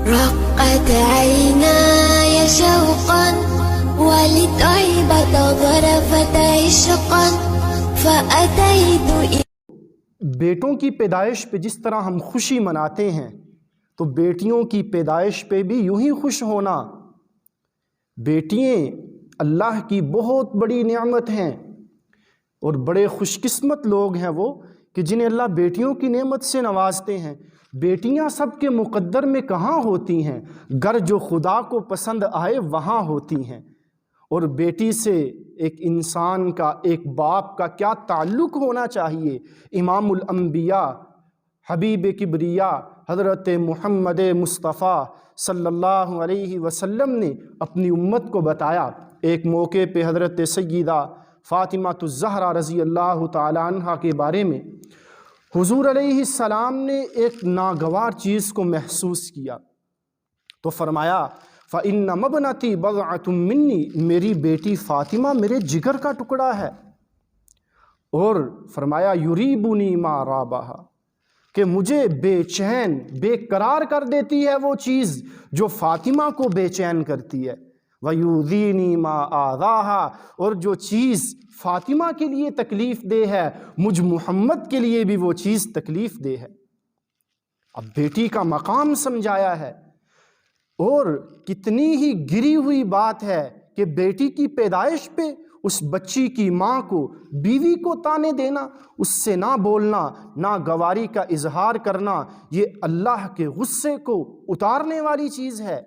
رقت عيناي شوقا ولطيبة ظرفت عشقا فأتيت. بیٹوں کی پیدائش پہ جس طرح ہم خوشی مناتے ہیں تو بیٹیوں کی پیدائش پہ بھی یوں ہی خوش ہونا. بیٹیاں اللہ کی بہت بڑی نعمت ہیں اور بڑے خوش قسمت لوگ ہیں وہ کہ جنہیں اللہ بیٹیوں کی نعمت سے نوازتے ہیں. بیٹیاں سب کے مقدر میں کہاں ہوتی ہیں، گر جو خدا کو پسند آئے وہاں ہوتی ہیں. اور بیٹی سے ایک انسان کا، ایک باپ کا کیا تعلق ہونا چاہیے. امام الانبیاء حبیب کبریا حضرت محمد مصطفیٰ صلی اللہ علیہ وسلم نے اپنی امت کو بتایا. ایک موقع پہ حضرت سیدہ فاطمہ الزہرا رضی اللہ تعالی عنہ کے بارے میں حضور علیہ السلام نے ایک ناگوار چیز کو محسوس کیا تو فرمایا فَإِنَّ مَبْنَتِي بَضْعَةٌ مِّنِّي، میری بیٹی فاطمہ میرے جگر کا ٹکڑا ہے. اور فرمایا یُرِیبُنِی مَا رَابَهَا، کہ مجھے بے چین بے قرار کر دیتی ہے وہ چیز جو فاطمہ کو بے چین کرتی ہے. وَيُؤْذِینِی مَا آذَاهَا، اور جو چیز فاطمہ کے لیے تکلیف دہ ہے مجھ محمد کے لیے بھی وہ چیز تکلیف دہ ہے. اب بیٹی کا مقام سمجھایا ہے. اور کتنی ہی گری ہوئی بات ہے کہ بیٹی کی پیدائش پہ اس بچی کی ماں کو، بیوی کو طعنے دینا، اس سے نہ بولنا، ناگواری کا اظہار کرنا، یہ اللہ کے غصے کو اتارنے والی چیز ہے.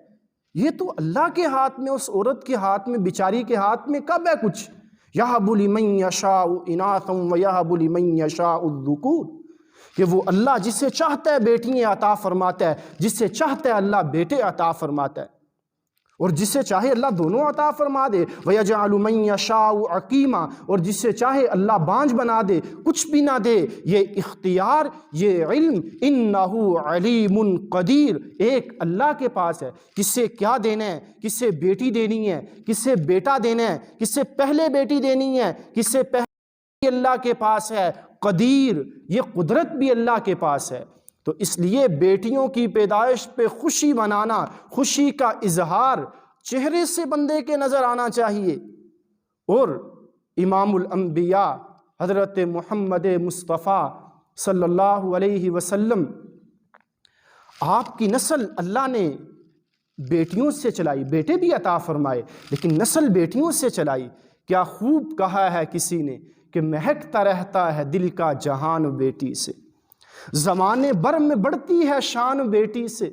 یہ تو اللہ کے ہاتھ میں، اس عورت کے ہاتھ میں، بیچاری کے ہاتھ میں کب ہے کچھ. یَهَبُ لِمَن یَشَاءُ إِنَاثًا وَيَهَبُ لِمَن یَشَاءُ الذُّکُورَ، کہ وہ اللہ جس سے چاہتا ہے بیٹیاں عطا فرماتا ہے، جس سے چاہتا ہے اللہ بیٹے عطا فرماتا ہے، اور جس سے چاہے اللہ دونوں عطا فرما دے. وَيَجْعَلُ مَن يَشَاءُ عَقِیمًا، اور جس سے چاہے اللہ بانجھ بنا دے، کچھ بھی نہ دے. یہ اختیار، یہ علم اِنَّهُ عَلِیمٌ قدیر ایک اللہ کے پاس ہے. کس سے کیا دینا ہے، کس سے بیٹی دینی ہے، کس سے بیٹا دینا ہے، کس سے پہلے بیٹی دینی ہے، کس سے پہلے اللہ کے پاس ہے. قدیر، یہ قدرت بھی اللہ کے پاس ہے. تو اس لیے بیٹیوں کی پیدائش پہ خوشی منانا، خوشی کا اظہار چہرے سے بندے کے نظر آنا چاہیے. اور امام الانبیاء حضرت محمد مصطفیٰ صلی اللہ علیہ وسلم، آپ کی نسل اللہ نے بیٹیوں سے چلائی، بیٹے بھی عطا فرمائے لیکن نسل بیٹیوں سے چلائی. کیا خوب کہا ہے کسی نے کہ مہکتا رہتا ہے دل کا جہان بیٹی سے، زمانے بھر میں بڑھتی ہے شان بیٹی سے.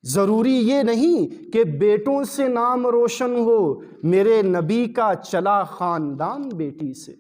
ضروری یہ نہیں کہ بیٹوں سے نام روشن ہو، میرے نبی کا چلا خاندان بیٹی سے.